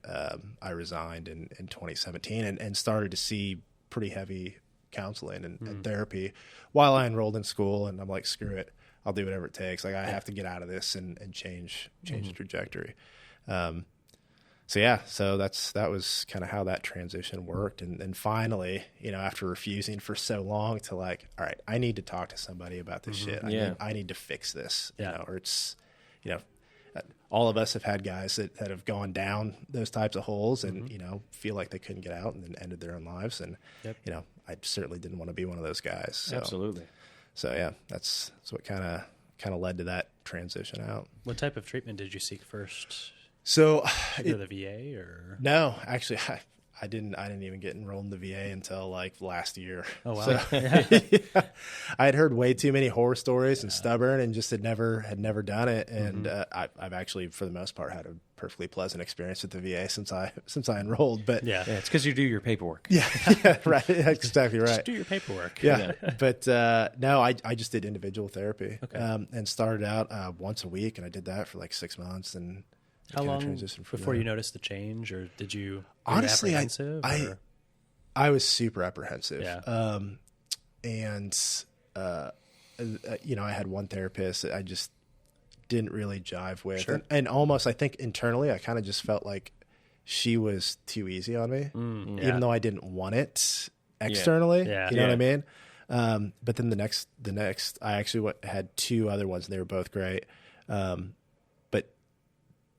I resigned in 2017 and started to see pretty heavy counseling and therapy while I enrolled in school. And I'm like, screw it, I'll do whatever it takes. Like I have to get out of this and change the trajectory. So that was kind of how that transition worked. And finally, after refusing for so long to like, all right, I need to talk to somebody about this shit. I need to fix this, or it's, all of us have had guys that have gone down those types of holes and, feel like they couldn't get out and then ended their own lives. And, I certainly didn't want to be one of those guys. So, absolutely. So yeah, that's what kind of led to that transition out. What type of treatment did you seek first? So did you go to the VA or? No, actually I didn't even get enrolled in the VA until like last year. Oh wow! So, I had heard way too many horror stories and stubborn, and just had never done it. And I've actually, for the most part, had a perfectly pleasant experience at the VA since I enrolled. But it's because you do your paperwork. Yeah, right. That's exactly right. Just do your paperwork. Yeah, but no, I just did individual therapy and started out once a week, and I did that for like 6 months and. How long before you noticed the change, or did you? Honestly, I was super apprehensive. Yeah. I had one therapist that I just didn't really jive with, Sure. and almost I think internally I kind of just felt like she was too easy on me, even though I didn't want it externally. Yeah. You know what I mean? But then the next, I actually had 2 other ones, and they were both great. But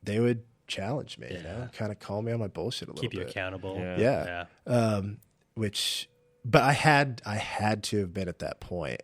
they would challenge me, you know, kind of call me on my bullshit a little bit. Keep you accountable. Yeah. But I had to have been at that point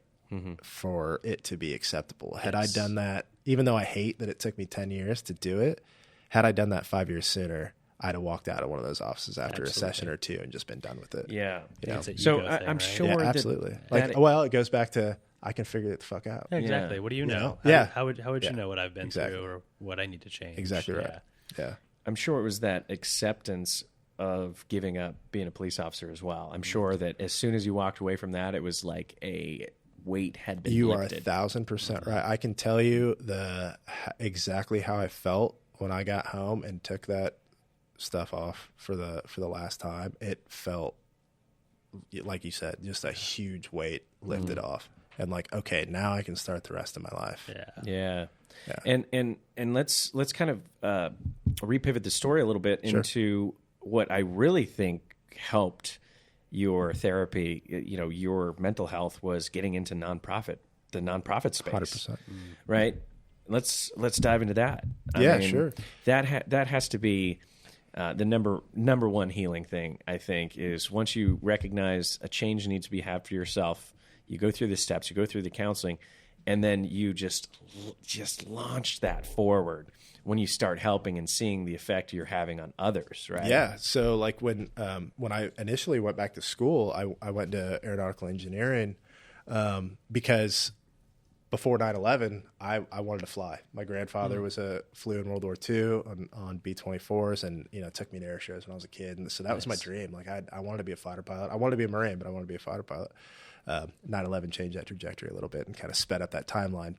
for it to be acceptable. Had I done that, even though I hate that it took me 10 years to do it, had I done that 5 years sooner, I'd have walked out of one of those offices after a session or 2 and just been done with it. Yeah. You know? So I'm sure that absolutely. It goes back to, I can figure it the fuck out. Yeah, exactly. What do you know? How would you know what I've been through or what I need to change? Exactly right. Yeah. I'm sure it was that acceptance of giving up being a police officer as well. I'm sure that as soon as you walked away from that, it was like a weight had been lifted. You are 1,000% right. I can tell you exactly how I felt when I got home and took that stuff off for the last time. It felt, like you said, just a huge weight lifted off, and like, okay, now I can start the rest of my life. Yeah. And let's kind of repivot the story a little bit into what I really think helped your therapy, you know, your mental health, was getting into the nonprofit space. 100%. Right? Let's dive into that. I mean, sure. That has to be the number one healing thing, I think, is once you recognize a change needs to be had for yourself, you go through the steps, you go through the counseling, and then you just launch that forward when you start helping and seeing the effect you're having on others, right? Yeah. So like when I initially went back to school, I went to aeronautical engineering because before 9/11, I wanted to fly. My grandfather flew in World War II on B-24s, and took me to air shows when I was a kid, and so that was my dream. Like I wanted to be a fighter pilot. I wanted to be a Marine, but I wanted to be a fighter pilot. 9/11 changed that trajectory a little bit and kind of sped up that timeline.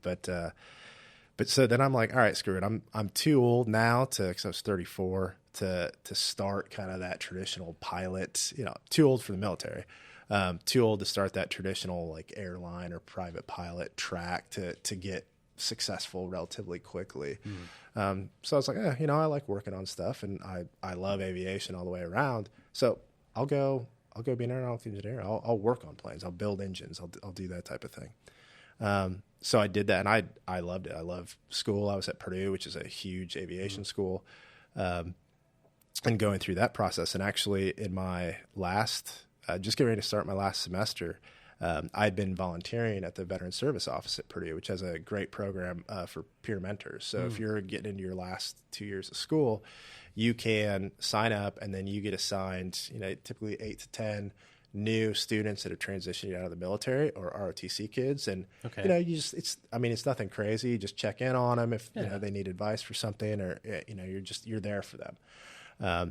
But so then I'm like, all right, screw it. I'm too old now because I was 34 to start kind of that traditional pilot. Too old for the military. Too old to start that traditional like airline or private pilot track to get successful relatively quickly. So I was like, I like working on stuff, and I love aviation all the way around. So I'll go be an aeronautical engineer. I'll work on planes. I'll build engines. I'll do that type of thing. So I did that, and I loved it. I love school. I was at Purdue, which is a huge aviation school, and going through that process. And actually, in my last, just getting ready to start my last semester, I'd been volunteering at the Veteran Service Office at Purdue, which has a great program for peer mentors. So if you're getting into your last 2 years of school, you can sign up, and then you get assigned, typically 8 to 10 new students that have transitioned out of the military or ROTC kids. And, it's nothing crazy. You just check in on them if they need advice for something, or, you're there for them.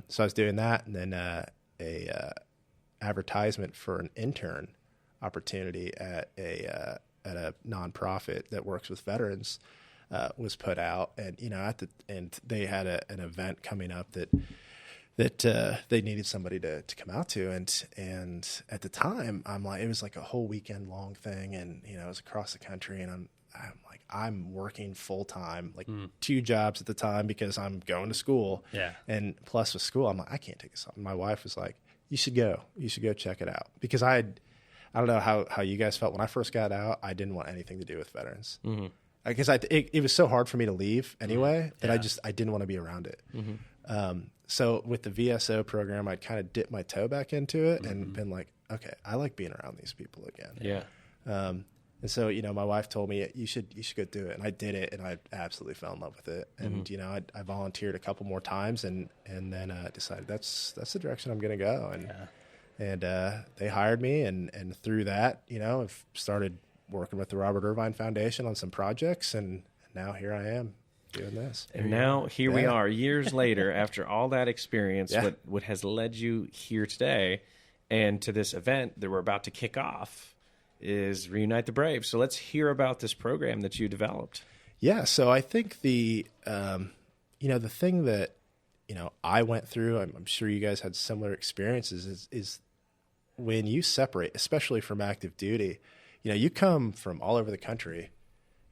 So I was doing that, and then a advertisement for an intern opportunity at a nonprofit that works with veterans was put out, and and they had an event coming up that they needed somebody to come out to, and at the time it was like a whole weekend long thing, and it was across the country, and I'm working full time, like 2 jobs at the time because I'm going to school, and plus with school I'm like, I can't take this on. My wife was like, you should go check it out, because I don't know how you guys felt when I first got out. I didn't want anything to do with veterans. Because it was so hard for me to leave anyway that I didn't want to be around it. So with the VSO program, I'd kind of dipped my toe back into it and been like, okay, I like being around these people again. And so, my wife told me, you should go do it. And I did it, and I absolutely fell in love with it. And, I volunteered a couple more times, and then decided that's the direction I'm going to go. And they hired me, and through that, I've started working with the Robert Irvine Foundation on some projects, and now here I am doing this. And now here we are, years later, after all that experience, what has led you here today and to this event that we're about to kick off is Reunite the Brave. So let's hear about this program that you developed. Yeah, so I think the thing that, I went through, I'm sure you guys had similar experiences, is when you separate, especially from active duty, you come from all over the country.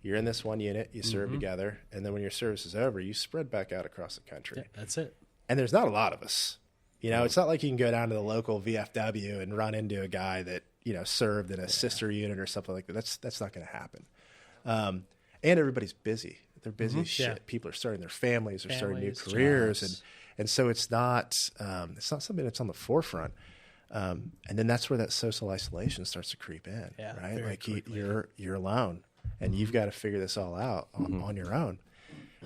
You're in this one unit, you serve together, and then when your service is over, you spread back out across the country. Yeah, that's it. And there's not a lot of us. It's not like you can go down to the local VFW and run into a guy that, served in a sister unit or something like that. That's not going to happen. And everybody's busy. They're busy as shit. Yeah. People are starting their families, they're starting new careers. And so it's not something that's on the forefront. And then that's where that social isolation starts to creep in, right? Like you're alone and you've got to figure this all out on your own.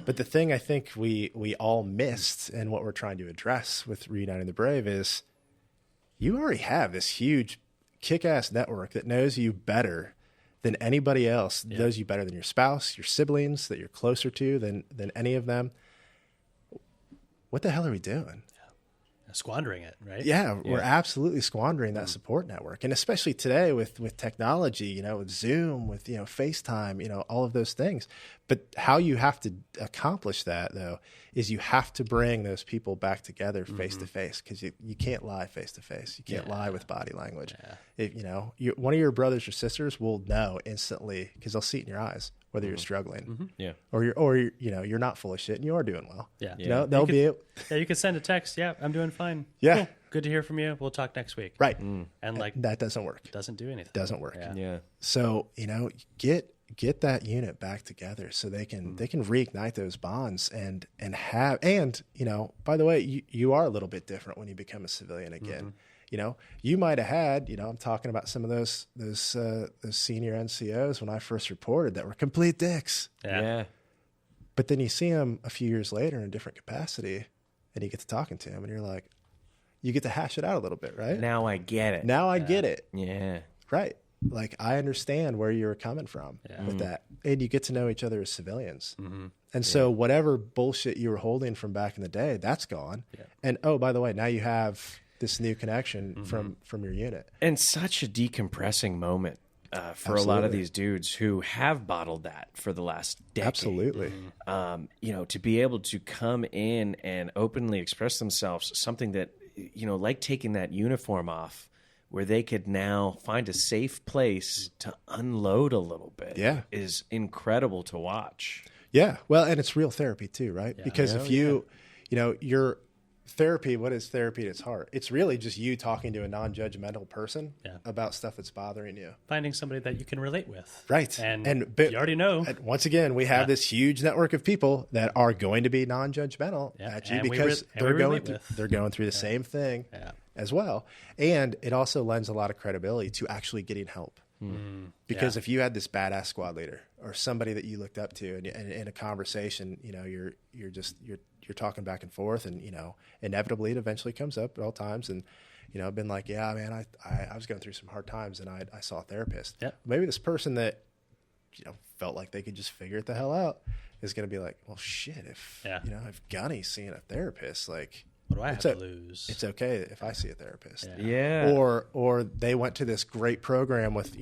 But the thing I think we all missed and what we're trying to address with Reuniting the Brave is you already have this huge kick-ass network that knows you better than anybody else, knows you better than your spouse, your siblings that you're closer to than any of them. What the hell are we doing? Squandering it, right? Yeah, we're absolutely squandering that support network. And especially today with technology, with Zoom, with, FaceTime, all of those things. But how you have to accomplish that, though, is you have to bring those people back together face to face, because you can't lie face to face. You can't lie with body language. Yeah. If, one of your brothers or sisters will know instantly, because they'll see it in your eyes, whether you're struggling, or you're not full of shit and you are doing well. Yeah, they'll be able. Yeah, you can send a text. Yeah, I'm doing fine. Yeah, cool. Good to hear from you. We'll talk next week. Right, and like that doesn't work. Doesn't do anything. Doesn't work. Yeah. So get that unit back together so they can reignite those bonds and by the way, you are a little bit different when you become a civilian again. You might have had, I'm talking about some of those senior NCOs when I first reported that were complete dicks. Yeah. But then you see them a few years later in a different capacity and you get to talking to them and you're like, you get to hash it out a little bit, right? Now I get it. Now I get it. Yeah. Right. Like, I understand where you're coming from with that. And you get to know each other as civilians. And so whatever bullshit you were holding from back in the day, that's gone. Yeah. And, oh, by the way, now you have this new connection from your unit. And such a decompressing moment for a lot of these dudes who have bottled that for the last decade. Absolutely. To be able to come in and openly express themselves, something that, like taking that uniform off, where they could now find a safe place to unload a little bit is incredible to watch. Yeah. Well, and it's real therapy too, right? Because if your therapy, what is therapy at its heart? It's really just you talking to a non-judgmental person about stuff that's bothering you. Finding somebody that you can relate with. Right. And you already know. And once again, we have this huge network of people that are going to be non-judgmental at you because they're going through the same thing as well. And it also lends a lot of credibility to actually getting help. Because if you had this badass squad leader or somebody that you looked up to and in a conversation, you're talking back and forth and, inevitably it eventually comes up at all times. And, I've been like, yeah, man, I was going through some hard times and I saw a therapist. Yep. Maybe this person that, felt like they could just figure it the hell out is going to be like, well, shit, if Gunny's seeing a therapist, like, what do I have to lose? It's okay if I see a therapist. Yeah. Or they went to this great program with,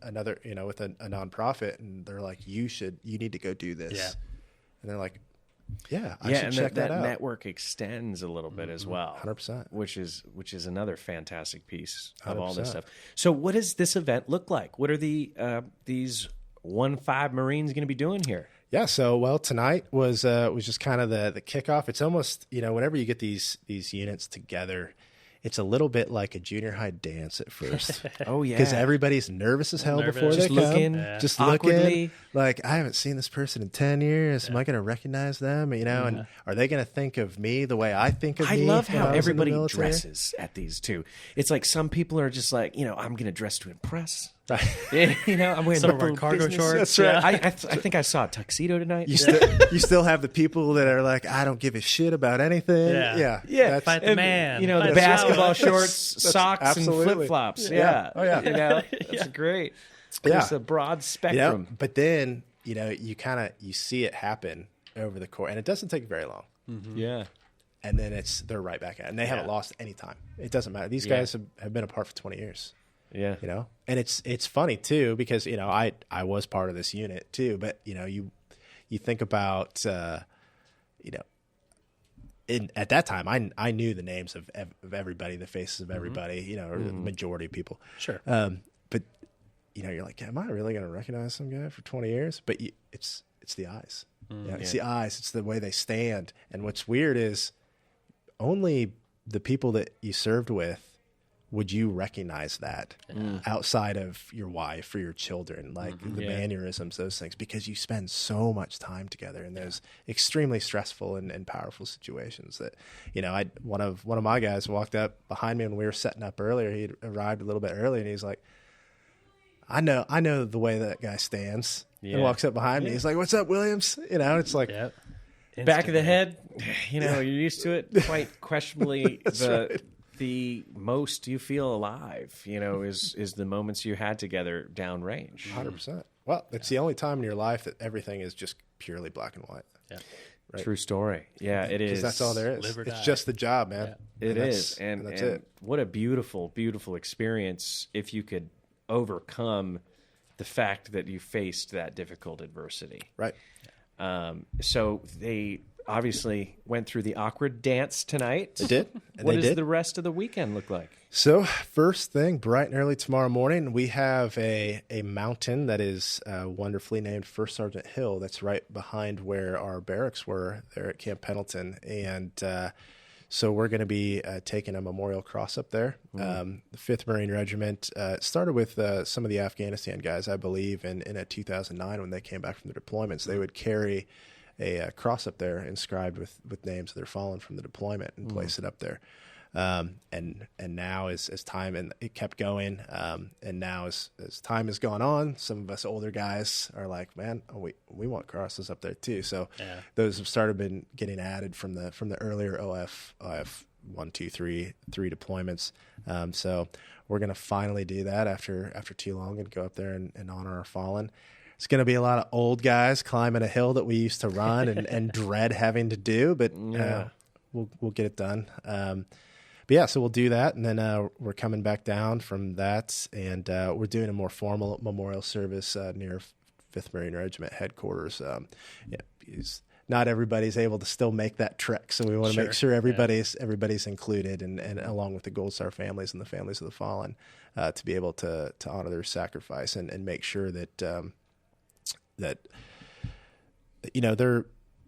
another, with a nonprofit and they're like, you need to go do this. Yeah. And they're like, I should check that out. Network extends a little bit as well. 100%. Which is another fantastic piece of 100%. All this stuff. So what does this event look like? What are these 1-5 Marines going to be doing here? Yeah, so tonight was just kind of the kickoff. It's almost, whenever you get these units together, it's a little bit like a junior high dance at first. Oh yeah, because everybody's nervous as hell before they come. Just looking like, I haven't seen this person in 10 years. Am I going to recognize them? And are they going to think of me the way I think of me? I love how everybody dresses at these too. It's like some people are just like, I'm going to dress to impress. I'm wearing some of our cargo shorts. That's right. I think I saw a tuxedo tonight. You still have the people that are like, I don't give a shit about anything. Yeah. Fight the man. The basketball shorts, socks, and flip flops. Yeah. Oh yeah. That's great. There's a broad spectrum. But then you see it happen over the course, and it doesn't take very long. Yeah. And then they're right back at it, and they haven't lost any time. It doesn't matter. These guys have been apart for 20 years. Yeah. And it's funny too, because, I was part of this unit too, but, you think about, at that time, I knew the names of everybody, the faces of everybody, or the majority of people. Sure. But, you're like, am I really going to recognize some guy for 20 years? But it's the eyes. It's the eyes. It's the way they stand. And what's weird is only the people that you served with would you recognize that outside of your wife or your children, like the mannerisms, those things, because you spend so much time together in those extremely stressful and powerful situations that, one of my guys walked up behind me when we were setting up earlier. He arrived a little bit early and he's like, I know the way that guy stands, and walks up behind me. He's like, "What's up, Williams?" It's like, back of the head, you're used to it. Quite questionably, the most you feel alive, is the moments you had together downrange. 100%. Well, it's the only time in your life that everything is just purely black and white. Yeah. Right? True story. Yeah, it is. Because that's all there is. It's just the job, man. Yeah. It is. And that's it. What a beautiful, beautiful experience if you could overcome the fact that you faced that difficult adversity. Right. So they obviously went through the awkward dance tonight. They did. What does the rest of the weekend look like? So first thing, bright and early tomorrow morning, we have a mountain that is wonderfully named First Sergeant Hill. That's right behind where our barracks were there at Camp Pendleton. And so we're going to be taking a memorial cross up there. The 5th Marine Regiment started with some of the Afghanistan guys, I believe, in 2009 when they came back from the deployments. They would carry a cross up there inscribed with names of their fallen from the deployment and place it up there. And now as time, and it kept going, and now as time has gone on, some of us older guys are like, man, we want crosses up there too. So those have been getting added from the earlier OF 1, 2, 3 deployments. So we're going to finally do that after too long and go up there and honor our fallen. It's going to be a lot of old guys climbing a hill that we used to run and dread having to do, but we'll get it done. But yeah, so we'll do that, and then we're coming back down from that, and we're doing a more formal memorial service near 5th Marine Regiment headquarters. Because not everybody's able to still make that trek, so we want to make sure everybody's included, and along with the Gold Star families and the families of the fallen, to be able to honor their sacrifice and make sure that they're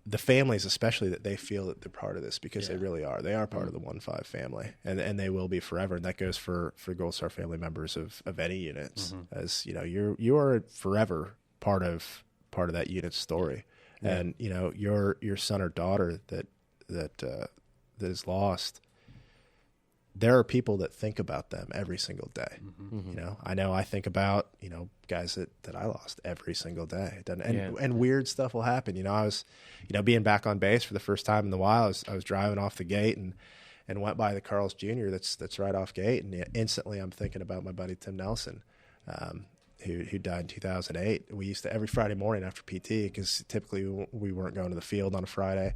the families, especially, that they feel that they're part of this, because they really are. They are part of the 1-5 family, and they will be forever. And that goes for Gold Star family members of any units, as you are forever part of that unit's story. And your son or daughter that is lost, there are people that think about them every single day. I know I think about, guys that I lost every single day. And weird stuff will happen. I was, being back on base for the first time in the while, I was driving off the gate and went by the Carl's Jr. that's right off gate. And instantly I'm thinking about my buddy, Tim Nelson, who died in 2008. We used to, every Friday morning after PT, because typically we weren't going to the field on a Friday,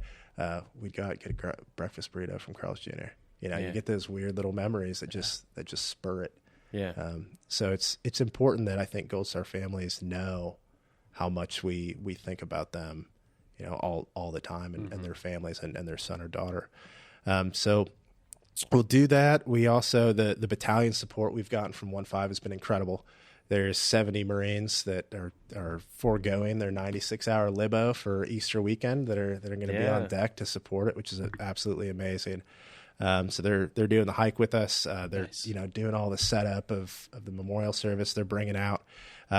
we'd go out and get a breakfast burrito from Carl's Jr. You get those weird little memories that just spur it. Yeah. So it's important that I think Gold Star families know how much we think about them, all the time, and their families and their son or daughter. So we'll do that. We also, the battalion support we've gotten from 1-5 has been incredible. There's 70 Marines that are foregoing their 96-hour libo for Easter weekend that are going to be on deck to support it, which is absolutely amazing. So they're doing the hike with us. They're doing all the setup of the memorial service. They're bringing out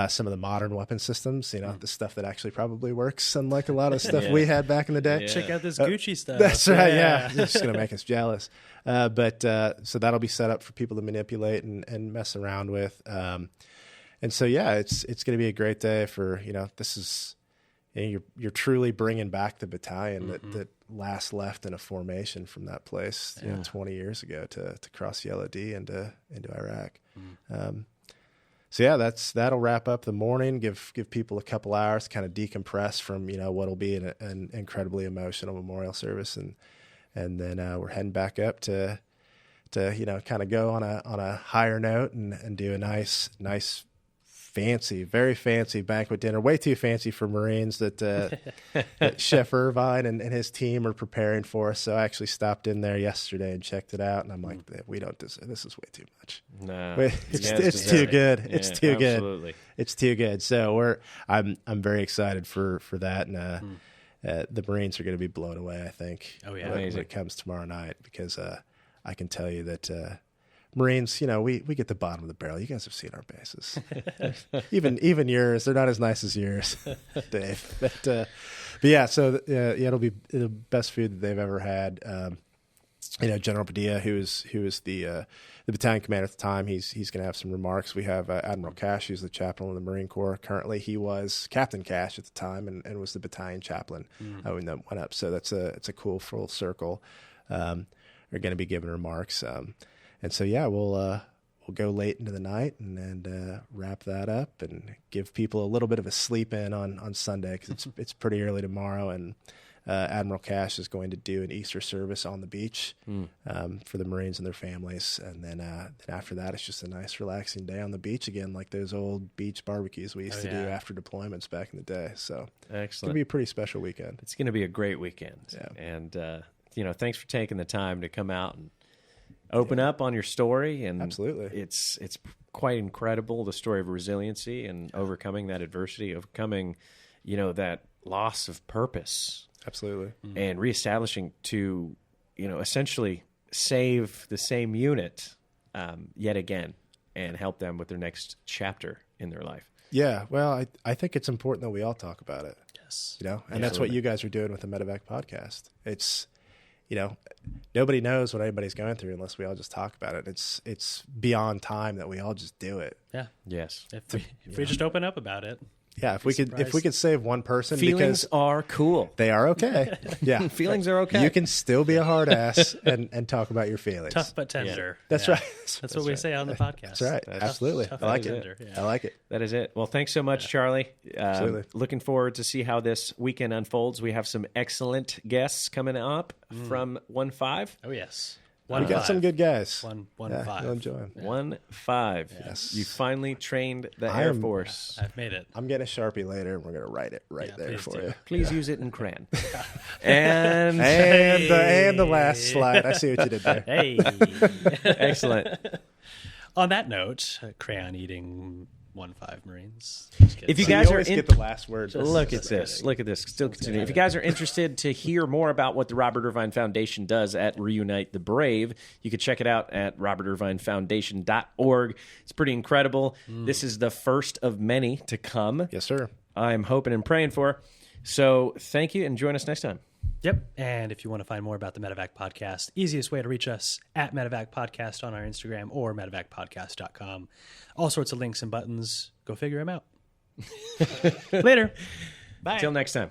some of the modern weapon systems, the stuff that actually probably works, unlike a lot of stuff we had back in the day. Check out this Gucci stuff. That's right. Yeah, it's just gonna make us jealous. But so that'll be set up for people to manipulate and mess around with. And so it's gonna be a great day for this is. You're truly bringing back the battalion that last left in a formation from that place 20 years ago to cross the LOD into Iraq. That'll wrap up the morning. Give people a couple hours to kind of decompress from what'll be an incredibly emotional memorial service, and then we're heading back up to kind of go on a higher note and do a nice. Very fancy banquet dinner, way too fancy for Marines that Chef Irvine and his team are preparing for us. So I actually stopped in there yesterday and checked it out, and I'm like, we don't deserve this. Is way too much. No, it's too good. It's too good. Absolutely. It's too good. So I'm very excited for that, the Marines are going to be blown away, I think, Oh, yeah. when it comes tomorrow night, because I can tell you that Marines, we get the bottom of the barrel. You guys have seen our bases. even yours, they're not as nice as yours, Dave. But yeah, so it'll be the best food that they've ever had. General Padilla, who was the battalion commander at the time, he's going to have some remarks. We have Admiral Cash, who's the chaplain of the Marine Corps. Currently, he was Captain Cash at the time and was the battalion chaplain when that went up. So it's a cool full circle. Are going to be giving remarks, and so yeah, we'll go late into the night and wrap that up and give people a little bit of a sleep in on Sunday, because it's pretty early tomorrow, and Admiral Cash is going to do an Easter service on the beach for the Marines and their families, and then after that, it's just a nice relaxing day on the beach again, like those old beach barbecues we used to do after deployments back in the day. So excellent. It's going to be a pretty special weekend. It's going to be a great weekend. Yeah. And thanks for taking the time to come out and open up on your story. And absolutely, it's quite incredible, the story of resiliency and overcoming that adversity, overcoming that loss of purpose. Absolutely. And reestablishing to, essentially save the same unit yet again and help them with their next chapter in their life. Yeah, well, I think it's important that we all talk about it. Yes. And that's what you guys are doing with the Medevac podcast. It's, nobody knows what anybody's going through unless we all just talk about it. It's beyond time that we all just do it. Yeah. Yes. If we just open up about it. Yeah, if we could save one person, feelings are cool. They are okay. Yeah, feelings are okay. You can still be a hard ass and talk about your feelings. Tough but tender. Yeah. That's right. That's what we say on the podcast. That's right. Absolutely. Tough I like but it. tender. Yeah. I like it. That is it. Well, thanks so much, Charlie. Absolutely. Looking forward to see how this weekend unfolds. We have some excellent guests coming up from 1-5. Oh yes. We got some good guys. 1-5. You'll enjoy them. 1-5. Yes. You finally trained the Air Force. I've made it. I'm getting a Sharpie later, and we're going to write it there for you. Please use it in crayon. And the last slide. I see what you did there. Hey. Excellent. On that note, crayon eating 1-5 Marines. If you guys always get the last word. Look at this. Still continuing. If you guys are interested to hear more about what the Robert Irvine Foundation does at Reunite the Brave, you can check it out at robertirvinefoundation.org. It's pretty incredible. This is the first of many to come. Yes, sir. I'm hoping and praying for. So thank you, and join us next time. Yep. And if you want to find more about the Medevac podcast, easiest way to reach us at Medevac Podcast on our Instagram or medevacpodcast.com. All sorts of links and buttons. Go figure them out. Later. Bye. Till next time.